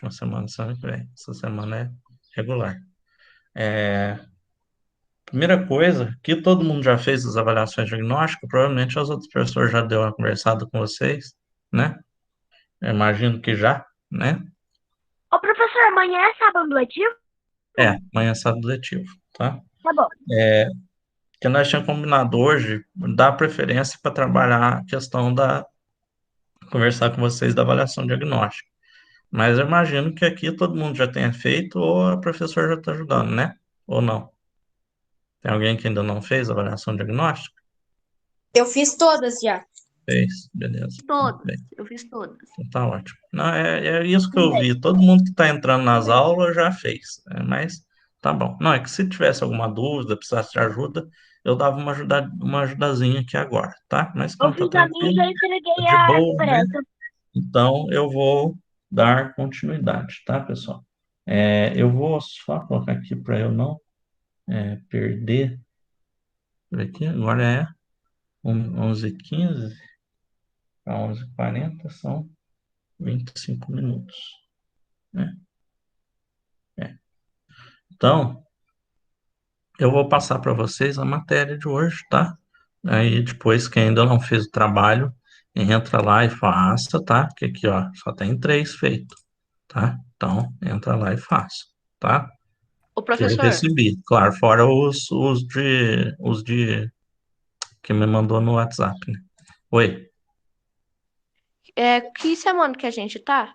Uma semana que vem. Essa semana é regular. É, primeira coisa, que todo mundo já fez as avaliações diagnósticas, provavelmente as outras pessoas já deu uma conversada com vocês, né? Eu imagino que já, né? Ô, professor, amanhã é sábado letivo? Amanhã é sábado letivo, tá? Tá bom. Que nós tínhamos combinado hoje, dar preferência para trabalhar a questão da, conversar com vocês da avaliação diagnóstica. Mas eu imagino que aqui todo mundo já tenha feito ou a professora já está ajudando, né? Ou não? Tem alguém que ainda não fez a avaliação diagnóstica? Eu fiz todas já. Fez, beleza. Muito Todas. bem, Eu fiz todas. então tá ótimo. Não, é isso que eu Também. vi. Todo mundo que está entrando nas aulas já fez, mas tá bom. Não, é que se tivesse alguma dúvida, precisasse de ajuda, eu dava uma ajudazinha aqui agora, tá? Mas Eu como tá fiz a minha e tranquilo, já tá entreguei de a boa, né? expressa. Então eu vou dar continuidade, tá, pessoal? Eu vou só colocar aqui para eu não perder. Aqui, agora é 11h15 para 11h40, são 25 minutos, né? É. Então, eu vou passar para vocês a matéria de hoje, tá? Aí depois, quem ainda não fez o trabalho, entra lá e faça, tá? Que aqui, ó, só tem 3 feito, tá? Então, entra lá e faça, tá? Ô, Que eu professor, recebi, claro, fora os de que me mandou no WhatsApp, né? Oi. que semana que a gente tá?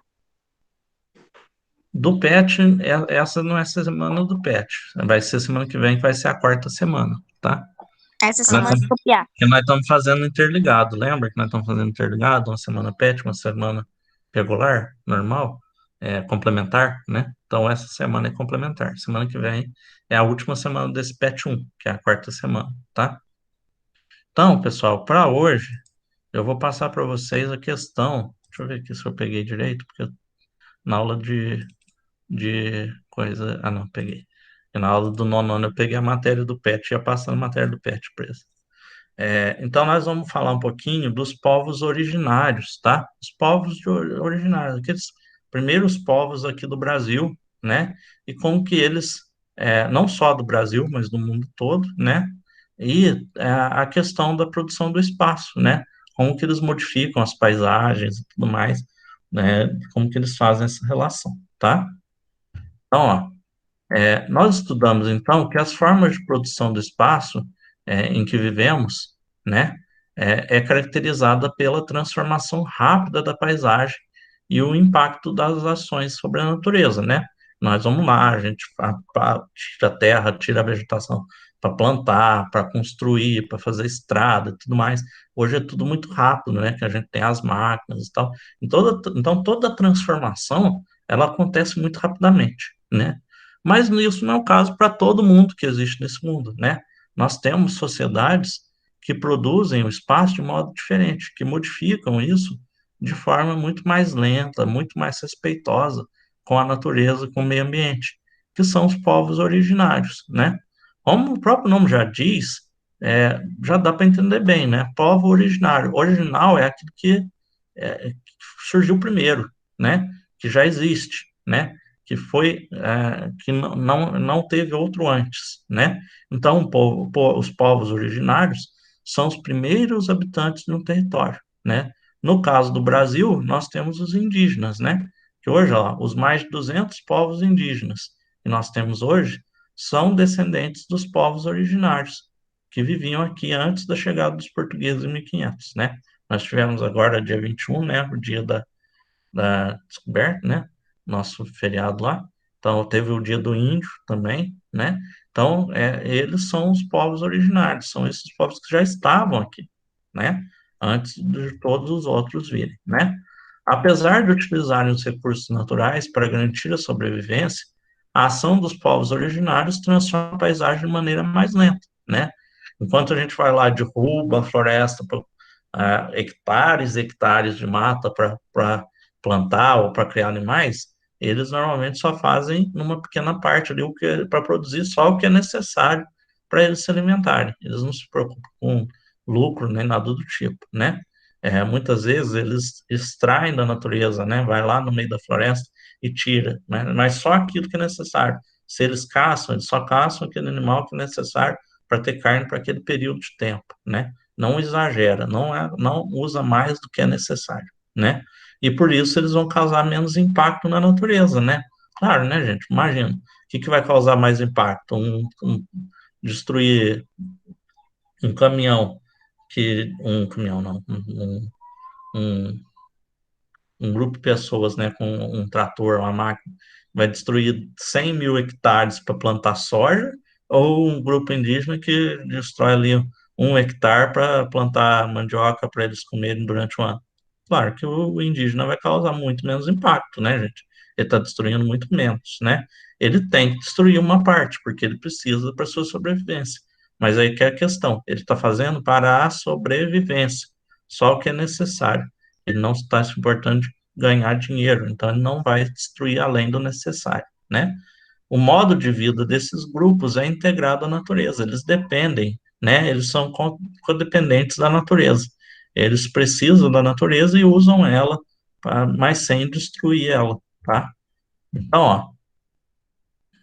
Do PET, essa não é a semana do PET. Vai ser semana que vem, que vai ser a quarta semana, tá? Essa Nós semana estamos, de copiar. que nós estamos fazendo interligado, lembra que nós estamos fazendo interligado? Uma semana PET, uma semana regular, normal, complementar, né? Então essa semana é complementar. Semana que vem é a última semana desse PET 1, que é a quarta semana, tá? Então, pessoal, para hoje, eu vou passar para vocês a questão. Deixa eu ver aqui se eu peguei direito, porque na aula de coisa. Ah, não, peguei. E na aula do nono ano eu peguei a matéria do PET, ia passando a matéria do PET presa. Então, nós vamos falar um pouquinho dos povos originários, tá? Os povos originários, aqueles primeiros povos aqui do Brasil, né? E como que eles, não só do Brasil, mas do mundo todo, né? E a questão da produção do espaço, né? Como que eles modificam as paisagens e tudo mais, né? Como que eles fazem essa relação, tá? Então, ó, nós estudamos, então, que as formas de produção do espaço em que vivemos, né, é caracterizada pela transformação rápida da paisagem e o impacto das ações sobre a natureza, né? Nós vamos lá, a gente tira a terra, tira a vegetação para plantar, para construir, para fazer estrada e tudo mais. Hoje é tudo muito rápido, né? Que a gente tem as máquinas e tal. Então, toda transformação, ela acontece muito rapidamente, né? Mas isso não é o caso para todo mundo que existe nesse mundo, né? Nós temos sociedades que produzem o espaço de modo diferente, que modificam isso de forma muito mais lenta, muito mais respeitosa com a natureza, com o meio ambiente, que são os povos originários, né? Como o próprio nome já diz, já dá para entender bem, né? Povo originário. Original é aquilo que surgiu primeiro, né? Que já existe, né? Que foi que não teve outro antes, né? Então, os povos originários são os primeiros habitantes de um território, né? No caso do Brasil, nós temos os indígenas, né? Que hoje, ó, os mais de 200 povos indígenas que nós temos hoje são descendentes dos povos originários que viviam aqui antes da chegada dos portugueses em 1500, né? Nós tivemos agora, dia 21, né? O dia da descoberta, né? Nosso feriado lá. Então, teve o Dia do Índio também, né? Então, eles são os povos originários, são esses povos que já estavam aqui, né? Antes de todos os outros virem, né? Apesar de utilizarem os recursos naturais para garantir a sobrevivência, a ação dos povos originários transforma a paisagem de maneira mais lenta, né? Enquanto a gente vai lá derruba a floresta, hectares e hectares de mata para plantar ou para criar animais, eles normalmente só fazem numa pequena parte ali o que para produzir só o que é necessário para eles se alimentarem. Eles não se preocupam com lucro nem nada do tipo, né? Muitas vezes eles extraem da natureza, né? Vai lá no meio da floresta e tira, né? Mas só aquilo que é necessário. Se eles caçam, eles só caçam aquele animal que é necessário para ter carne para aquele período de tempo, né? Não exagera, não usa mais do que é necessário, né? E por isso eles vão causar menos impacto na natureza, né? Claro, né, gente? Imagina, o que vai causar mais impacto? Destruir um caminhão um caminhão não, um, um grupo de pessoas, né, com um trator, uma máquina, vai destruir 100 mil hectares para plantar soja, ou um grupo indígena que destrói ali 1 hectare para plantar mandioca para eles comerem durante o ano. Claro que o indígena vai causar muito menos impacto, né, gente? Ele está destruindo muito menos, né? Ele tem que destruir uma parte, porque ele precisa para sua sobrevivência. Mas aí que é a questão, ele está fazendo para a sobrevivência, só o que é necessário. Ele não está se importando de ganhar dinheiro, então ele não vai destruir além do necessário, né? O modo de vida desses grupos é integrado à natureza, eles dependem, né? Eles são codependentes da natureza. Eles precisam da natureza e usam ela, mas sem destruir ela, tá? Então, ó,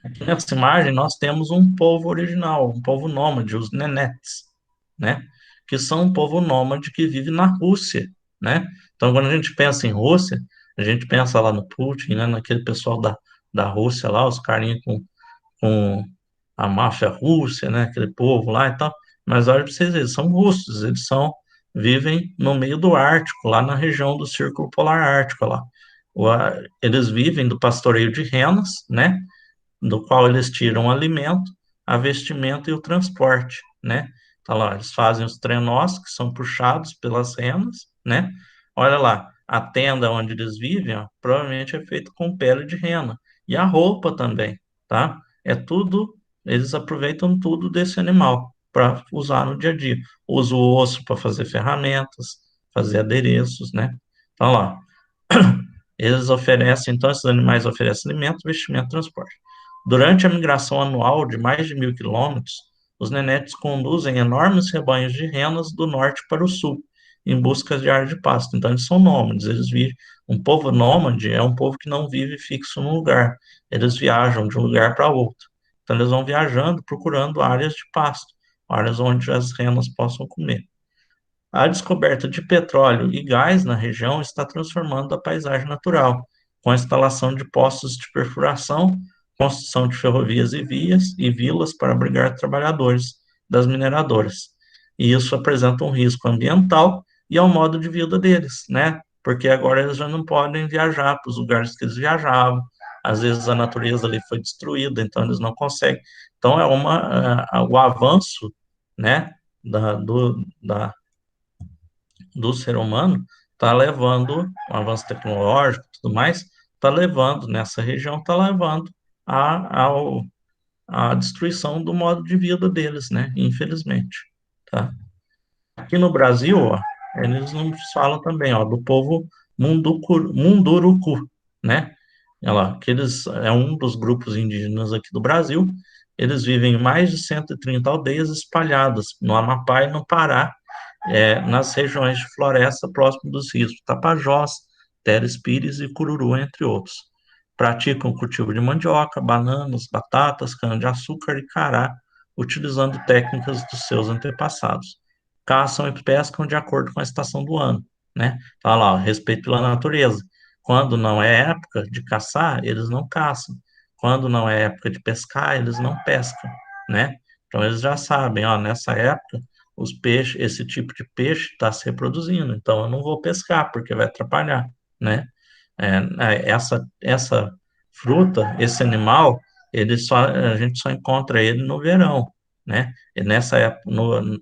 aqui nessa imagem nós temos um povo original, um povo nômade, os Nenetes, né? Que são um povo nômade que vive na Rússia, né? Então, quando a gente pensa em Rússia, a gente pensa lá no Putin, né? Naquele pessoal da Rússia lá, os carinhas com a máfia russa, né? Aquele povo lá e tal. Mas olha para vocês verem, eles são russos, vivem no meio do Ártico, lá na região do Círculo Polar Ártico lá. Eles vivem do pastoreio de renas, né? Do qual eles tiram o alimento, a vestimenta e o transporte, né? Então lá, eles fazem os trenós que são puxados pelas renas, né? Olha lá, a tenda onde eles vivem, ó, provavelmente é feita com pele de rena. E a roupa também, tá? É tudo, eles aproveitam tudo desse animal para usar no dia a dia. Usa o osso para fazer ferramentas, fazer adereços, né? Então lá, eles oferecem, então, esses animais oferecem alimento, vestimento e transporte. Durante a migração anual de mais de 1.000 quilômetros, os nenetes conduzem enormes rebanhos de renas do norte para o sul, em busca de área de pasto. Então, eles são nômades, eles vivem. Um povo nômade é um povo que não vive fixo num lugar, eles viajam de um lugar para outro. Então, eles vão viajando, procurando áreas de pasto, áreas onde as renas possam comer. A descoberta de petróleo e gás na região está transformando a paisagem natural, com a instalação de poços de perfuração, construção de ferrovias e vias e vilas para abrigar trabalhadores das mineradoras. E isso apresenta um risco ambiental e ao modo de vida deles, né? Porque agora eles já não podem viajar para os lugares que eles viajavam. Às vezes a natureza ali foi destruída, então eles não conseguem. Então o avanço, né, da do ser humano está levando, o avanço tecnológico e tudo mais, está levando, nessa região, está levando a, ao, a destruição do modo de vida deles, né? Infelizmente, tá? Aqui no Brasil, ó, eles nos falam também, ó, do povo Munduruku, né? Olha lá, que eles é um dos grupos indígenas aqui do Brasil. Eles vivem em mais de 130 aldeias espalhadas no Amapá e no Pará, nas regiões de floresta próximo dos rios Tapajós, Teres Pires e Cururu, entre outros. Praticam o cultivo de mandioca, bananas, batatas, cana-de-açúcar e cará, utilizando técnicas dos seus antepassados. Caçam e pescam de acordo com a estação do ano, né? Então, lá, respeito pela natureza. Quando não é época de caçar, eles não caçam. Quando não é época de pescar, eles não pescam, né? Então eles já sabem, ó, nessa época os peixes, esse tipo de peixe está se reproduzindo, então eu não vou pescar porque vai atrapalhar, né? Essa fruta, esse animal, a gente só encontra ele no verão, né? E nessa época,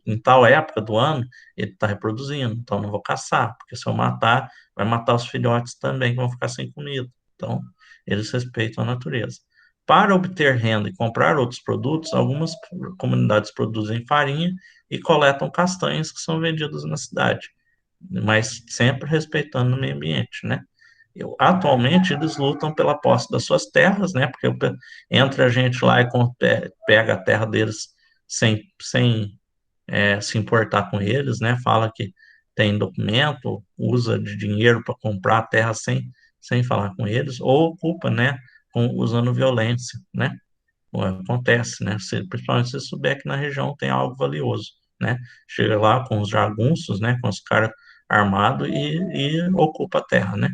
em tal época do ano, ele está reproduzindo, então eu não vou caçar, porque se eu matar, vai matar os filhotes também que vão ficar sem comida. Então, eles respeitam a natureza. Para obter renda e comprar outros produtos, algumas comunidades produzem farinha e coletam castanhas que são vendidas na cidade, mas sempre respeitando o meio ambiente, né? Atualmente eles lutam pela posse das suas terras, né? Porque entra a gente lá e pega a terra deles sem se importar com eles, né? Fala que tem documento, usa de dinheiro para comprar a terra sem sem falar com eles, ou ocupa, né, usando violência, né? Acontece, né? Principalmente se souber que na região tem algo valioso, né? Chega lá com os jagunços, né? Com os caras armados e ocupa a terra, né?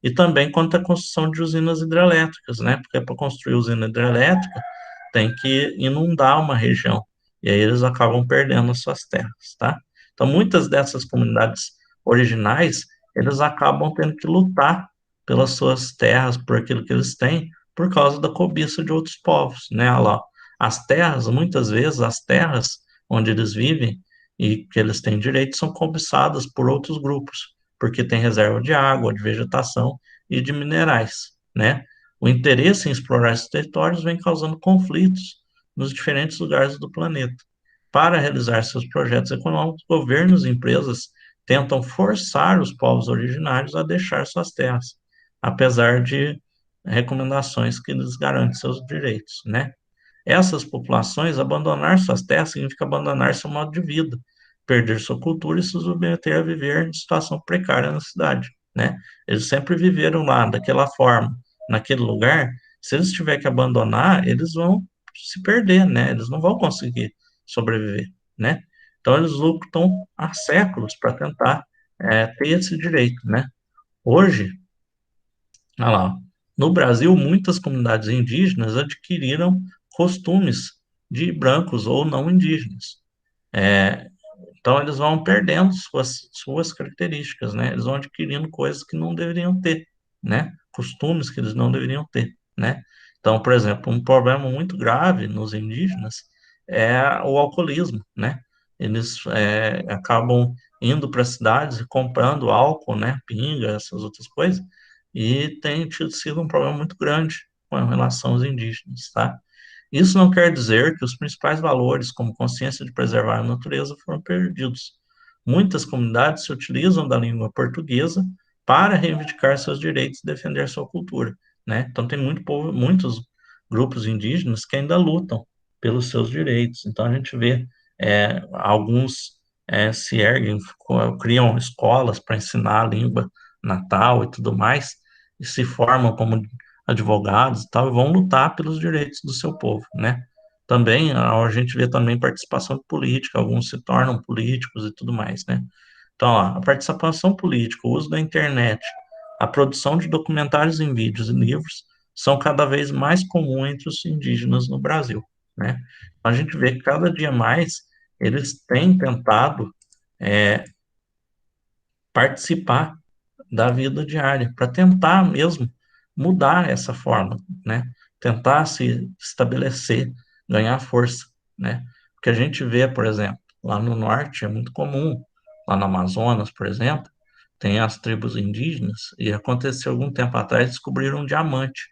E também quanto à construção de usinas hidrelétricas, né? Porque para construir usina hidrelétrica tem que inundar uma região, e aí eles acabam perdendo as suas terras, tá? Então, muitas dessas comunidades originais, eles acabam tendo que lutar pelas suas terras, por aquilo que eles têm, por causa da cobiça de outros povos, né? Olha lá, as terras, muitas vezes, as terras onde eles vivem e que eles têm direito são cobiçadas por outros grupos, porque tem reserva de água, de vegetação e de minerais, né? O interesse em explorar esses territórios vem causando conflitos nos diferentes lugares do planeta. Para realizar seus projetos econômicos, governos e empresas tentam forçar os povos originários a deixar suas terras, apesar de recomendações que lhes garantem seus direitos, né? Essas populações, abandonar suas terras significa abandonar seu modo de vida, perder sua cultura e se submeter a viver em situação precária na cidade, né? Eles sempre viveram lá, daquela forma, naquele lugar. Se eles tiverem que abandonar, eles vão se perder, né? Eles não vão conseguir sobreviver, né? Então, eles lutam há séculos para tentar ter esse direito, né? Hoje, olha lá, no Brasil, muitas comunidades indígenas adquiriram costumes de brancos ou não indígenas. É, então, eles vão perdendo suas características, né? Eles vão adquirindo coisas que não deveriam ter, né? Costumes que eles não deveriam ter, né? Então, por exemplo, um problema muito grave nos indígenas é o alcoolismo, né? Eles acabam indo para cidades e comprando álcool, né? Pinga, essas outras coisas, e tem sido um problema muito grande com relação aos indígenas, tá? Isso não quer dizer que os principais valores, como consciência de preservar a natureza, foram perdidos. Muitas comunidades se utilizam da língua portuguesa para reivindicar seus direitos e defender sua cultura, né? Então tem muitos grupos indígenas que ainda lutam pelos seus direitos. Então a gente vê alguns se erguem, criam escolas para ensinar a língua natal e tudo mais, e se formam como advogados e tal, e vão lutar pelos direitos do seu povo, né? Também a gente vê também participação política, alguns se tornam políticos e tudo mais, né? Então, ó, a participação política, o uso da internet, a produção de documentários em vídeos e livros são cada vez mais comum entre os indígenas no Brasil, né? A gente vê que cada dia mais eles têm tentado participar da vida diária, para tentar mesmo mudar essa forma, né? Tentar se estabelecer, ganhar força, né? Porque a gente vê, por exemplo, lá no norte é muito comum, lá no Amazonas, por exemplo, tem as tribos indígenas, e aconteceu algum tempo atrás, descobriram um diamante,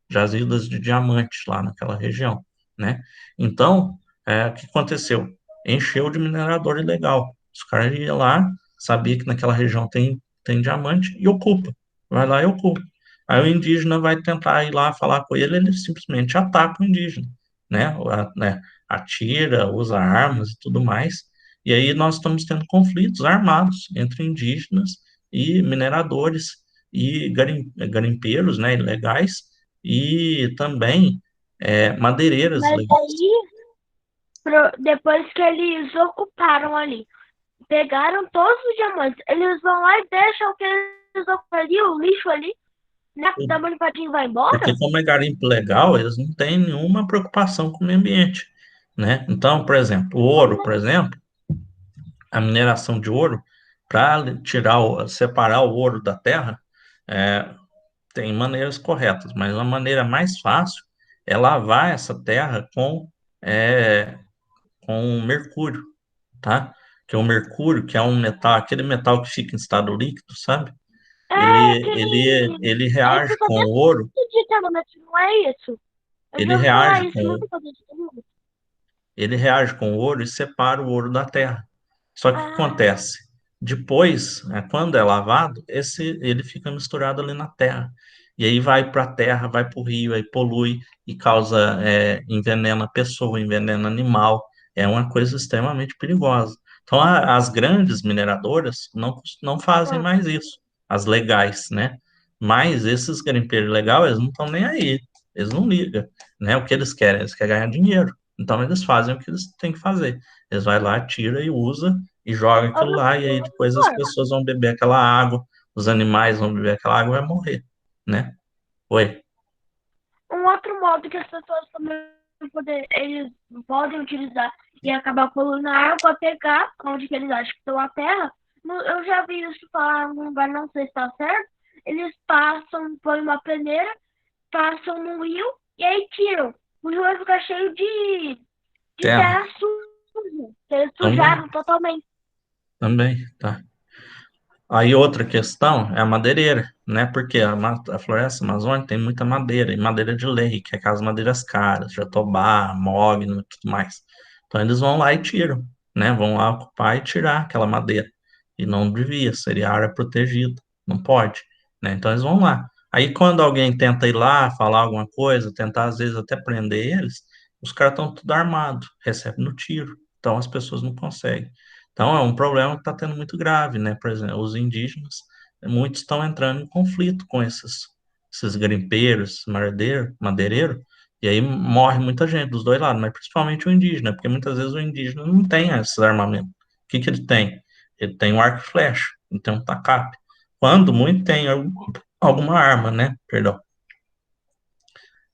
jazidas de diamantes lá naquela região, né? Então, o que aconteceu? Encheu de minerador ilegal. Os caras iam lá, sabia que naquela região tem diamante e ocupa. Vai lá e ocupa. Aí o indígena vai tentar ir lá falar com ele simplesmente ataca o indígena, né? Atira, usa armas e tudo mais. E aí nós estamos tendo conflitos armados entre indígenas e mineradores e garimpeiros, né, ilegais, e também madeireiras Mas legais. aí, depois que eles ocuparam ali, pegaram todos os diamantes, eles vão lá e deixam o que eles ocuparam ali, o lixo ali, né? Dá uma limpadinha e vai Porque embora? como é garimpo legal, eles não têm nenhuma preocupação com o meio ambiente, né? Então, por exemplo, o ouro, por exemplo, a mineração de ouro, para separar o ouro da terra, é, tem maneiras corretas, mas a maneira mais fácil é lavar essa terra é, com mercúrio, tá? Que é o mercúrio, que é um metal, aquele metal que fica em estado líquido, sabe? É Ele, ele, aquele. ele Ele reage fica com o ouro, dentro de termômetro, não é isso? Eu ele já ouvi falar reage isso, não com, fica dentro de termômetro. ele reage com o ouro e separa o ouro da terra. Só que o que Ah, acontece? Depois, quando é lavado, ele fica misturado ali na terra. E aí vai para a terra, vai para o rio, aí polui e causa, envenena a pessoa, envenena animal. É uma coisa extremamente perigosa. Então, as grandes mineradoras não fazem ah, mais isso, as legais, né? Mas esses garimpeiros legais, eles não estão nem aí, eles não ligam, né? O que eles querem ganhar dinheiro. Então eles fazem o que eles têm que fazer. Eles vai lá, tira e usa e joga Ô, aquilo lá, e aí depois as professor, pessoas vão beber aquela água, os animais vão beber aquela água e vai morrer, né? Oi. um outro modo que as pessoas também eles podem utilizar e acabar poluindo a água é pegar onde que eles acham que estão a terra. Eu já vi isso falar em um lugar, não sei se está certo. Eles passam, põem uma peneira, passam no rio e aí tiram. O rio vai ficar cheio de Terra. terra suja. Eles Também, sujaram totalmente. também, tá. Aí outra questão é a madeireira, né? Porque a floresta amazônica tem muita madeira, e madeira de lei, que é aquelas madeiras caras, jatobá, mogno e tudo mais. Então eles vão lá e tiram, né? Vão lá ocupar e tirar aquela madeira. E não devia, seria área protegida, não pode, né? Então eles vão lá. Aí quando alguém tenta ir lá falar alguma coisa, tentar às vezes até prender eles, os caras estão tudo armados, recebem no tiro. Então as pessoas não conseguem. Então, é um problema que está tendo muito grave, né? Por exemplo, os indígenas, muitos estão entrando em conflito com esses garimpeiros, madeireiros, e aí morre muita gente dos dois lados, mas principalmente o indígena, porque muitas vezes o indígena não tem esses armamentos. O que que ele tem? Ele tem um arco e flecha, ele tem um tacape. Quando muito tem alguma arma, né? Perdão.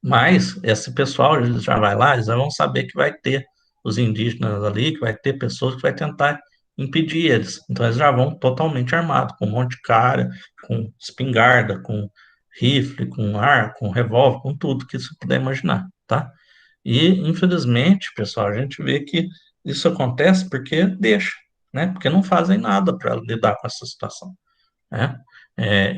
Mas esse pessoal eles já vai lá, eles já vão saber que vai ter os indígenas ali, que vai ter pessoas que vai tentar impedir eles. Então eles já vão totalmente armados, com um monte de cara, com espingarda, com rifle, com ar, com revólver, com tudo que você puder imaginar, tá? E infelizmente, pessoal, a gente vê que isso acontece porque deixa, né? Porque não fazem nada para lidar com essa situação, né?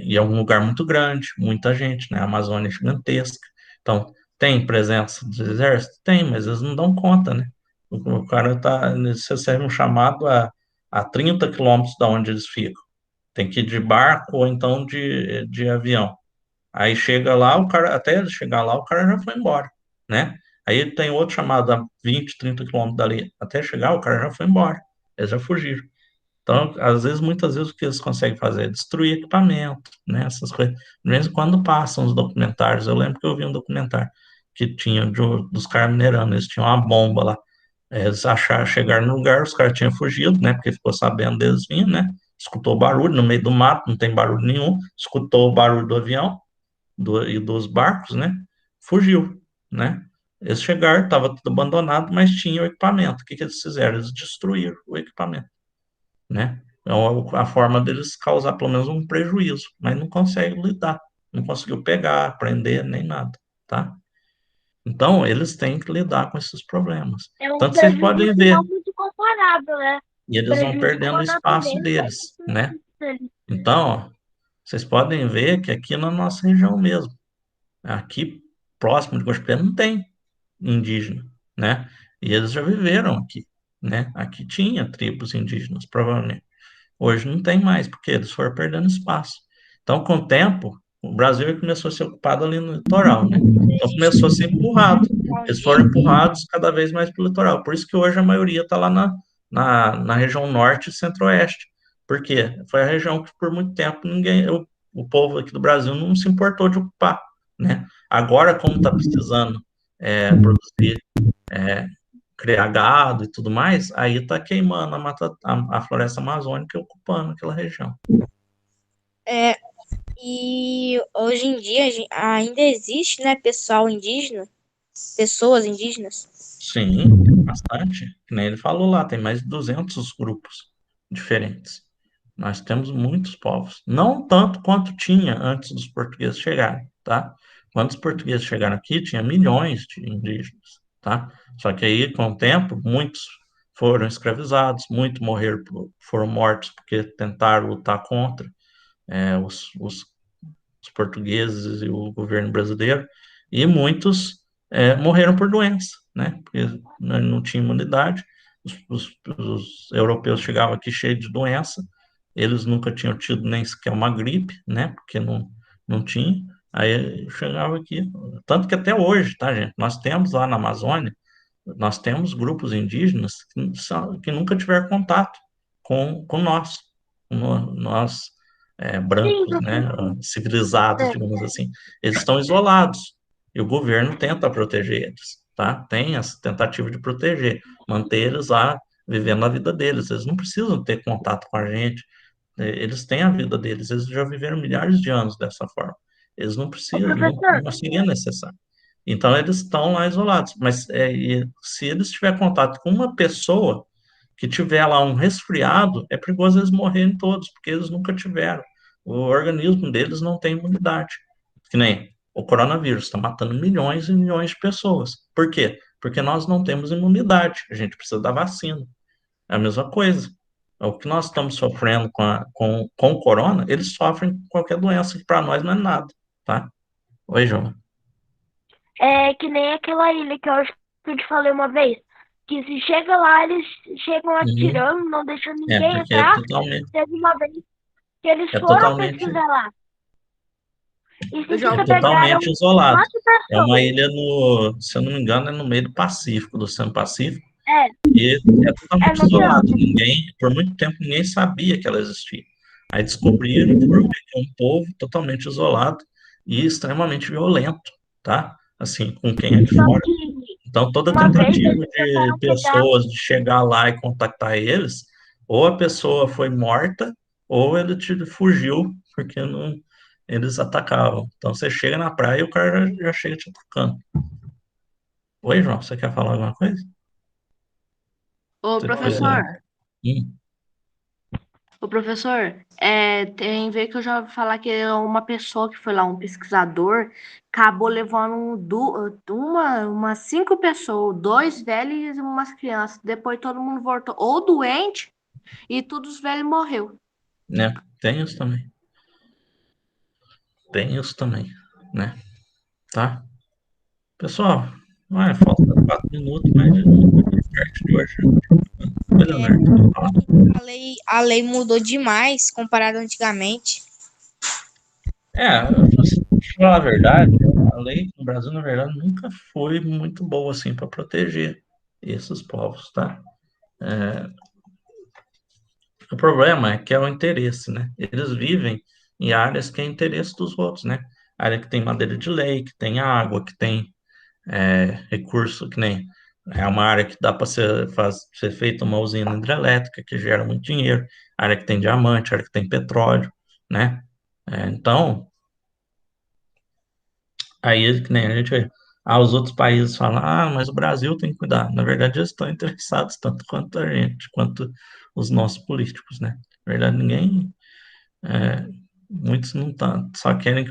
E é um lugar muito grande, muita gente, né? A Amazônia é gigantesca. Então, tem presença do exército? Tem, mas eles não dão conta, né? O cara tá, eles recebem um chamado a 30 quilômetros da onde eles ficam. Tem que ir de barco ou então de avião. Aí chega lá, o cara, até ele chegar lá, o cara já foi embora, né? Aí tem outro chamado a 20, 30 quilômetros dali. Até chegar, o cara já foi embora. Eles já fugiram. Então, às vezes, muitas vezes, o que eles conseguem fazer é destruir equipamento, né? Essas coisas. De vez em quando passam os documentários. Eu lembro que eu vi um documentário que tinha dos caras minerando, eles tinham uma bomba lá. Eles acharam, chegaram no lugar, os caras tinham fugido, né? Porque ficou sabendo deles vindo, né? Escutou barulho no meio do mato, não tem barulho nenhum. Escutou o barulho do avião e dos barcos, né? Fugiu, né? Eles chegaram, estava tudo abandonado, mas tinha o equipamento. O que que eles fizeram? Eles destruíram o equipamento, né? Então, a forma deles causar pelo menos um prejuízo, mas não consegue lidar, não conseguiu pegar, prender, nem nada, tá? Então, eles têm que lidar com esses problemas. É um Tanto vocês podem prejuízo ver, não muito comparável, né? e eles vão perdendo o Prejudicou a espaço natureza deles, né? deles. Então, ó, vocês podem ver que aqui na nossa região mesmo, aqui próximo de Goiás não tem indígena, né? E eles já viveram aqui, né? Aqui tinha tribos indígenas, provavelmente. Hoje não tem mais, porque eles foram perdendo espaço. Então, com o tempo, o Brasil começou a ser ocupado ali no litoral, né? Então, começou a ser empurrado. Eles foram empurrados cada vez mais para o litoral. Por isso que hoje a maioria está lá na região norte e centro-oeste. Por quê? Foi a região que, por muito tempo, o povo aqui do Brasil não se importou de ocupar, né? Agora, como está precisando produzir é, criar gado e tudo mais, aí está queimando a floresta amazônica e ocupando aquela região. É, e hoje em dia ainda existe, né, pessoal indígena, pessoas indígenas. Sim, tem bastante. Que nem ele falou lá, tem mais de 200 grupos diferentes. Nós temos muitos povos. Não tanto quanto tinha antes dos portugueses chegarem, tá? Quando os portugueses chegaram aqui, tinha milhões de indígenas, tá? Só que aí, com o tempo, muitos foram escravizados, muitos morreram, foram mortos porque tentaram lutar contra os portugueses e o governo brasileiro, e muitos morreram por doença, né? Porque não tinha imunidade. Os europeus chegavam aqui cheios de doença, eles nunca tinham tido nem sequer uma gripe, né? Porque não tinha. Aí chegava aqui, tanto que até hoje, tá, gente? Nós temos lá na Amazônia, nós temos grupos indígenas que nunca tiveram contato com nós. Nós Sim, brancos, né, civilizados, professor. digamos assim, eles estão isolados e o governo tenta proteger eles, tá? Tem essa tentativa de proteger, manter eles lá vivendo a vida deles. Eles não precisam ter contato com a gente, eles têm a vida deles, eles já viveram milhares de anos dessa forma. Eles não Ô, precisam, não, professor, não seria necessário. Então, eles estão lá isolados. Mas e se eles tiverem contato com uma pessoa que tiver lá um resfriado, é perigoso eles morrerem todos, porque eles nunca tiveram. O organismo deles não tem imunidade. Que nem o coronavírus está matando milhões e milhões de pessoas. Por quê? Porque nós não temos imunidade. A gente precisa da vacina. É a mesma coisa. O que nós estamos sofrendo com o corona, eles sofrem com qualquer doença, que para nós não é nada, tá? Oi, João. é que nem aquela ilha que eu acho que eu te falei uma vez. Que se chega lá, eles chegam Uhum. atirando, não deixando É, ninguém porque entrar. Teve uma vez que eles é foram totalmente, pesquisar lá. E Eu se já é fica ouvi falar. pegaram totalmente isolado. quatro É uma pessoas. ilha no, se eu não me engano, é no meio do Pacífico, do Oceano Pacífico, É, e é é totalmente no isolado. oceano. Ninguém, por muito tempo, ninguém sabia que ela existia. Aí descobriram e foram ver que é um povo totalmente isolado e extremamente violento, tá? Assim, com quem é de Só fora. que Então, toda uma vez tentativa eles de tentaram pegar. pessoas de chegar lá e contactar eles, ou a pessoa foi morta, ou ele fugiu, porque não, eles atacavam. Então, você chega na praia e o cara já chega te atacando. Oi, João, você quer falar alguma coisa? Ô, Se você quiser. professor, Hum, tem a ver que eu já ouvi falar que uma pessoa que foi lá, um pesquisador, acabou levando umas 5 pessoas, 2 velhos e umas crianças. Depois todo mundo voltou ou doente e todos os velhos morreu. né? Tem isso também. Tem isso também, né? Tá? Pessoal, falta 4 minutos, mas parte de hoje. Oi, Leonardo, quer falar? A lei mudou demais comparado antigamente. Pra falar a verdade, a lei no Brasil, na verdade, nunca foi muito boa assim para proteger esses povos, tá? O problema é que é o interesse, né? Eles vivem em áreas que é interesse dos outros, né? Área que tem madeira de lei, que tem água, que tem recurso, que nem é uma área que dá para ser feita uma usina hidrelétrica que gera muito dinheiro, área que tem diamante, área que tem petróleo, né? Então, aí, que nem a gente vê, os outros países falam, mas o Brasil tem que cuidar. Na verdade, eles estão interessados tanto quanto a gente, quanto os nossos políticos, né? Na verdade, é, muitos não tá, só querem que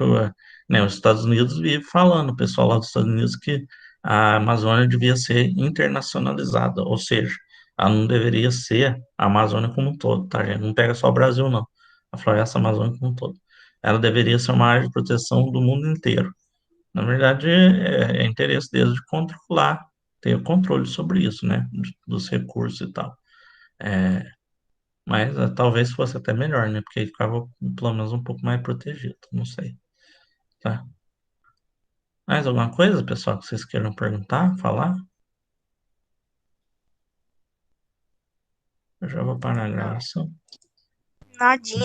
né, os Estados Unidos vive falando, o pessoal lá dos Estados Unidos, que a Amazônia devia ser internacionalizada, ou seja, ela não deveria ser a Amazônia como um todo, tá, gente? Não pega só o Brasil, não. A floresta amazônica como um todo. Ela deveria ser uma área de proteção do mundo inteiro. Na verdade, é interesse deles de controlar, ter o controle sobre isso, né? Dos recursos e tal. Mas talvez fosse até melhor, né? Porque aí ficava pelo menos um pouco mais protegido, não sei, tá? Mais alguma coisa, pessoal, que vocês queiram perguntar, falar? Eu já vou parar a gravação. Nadinha.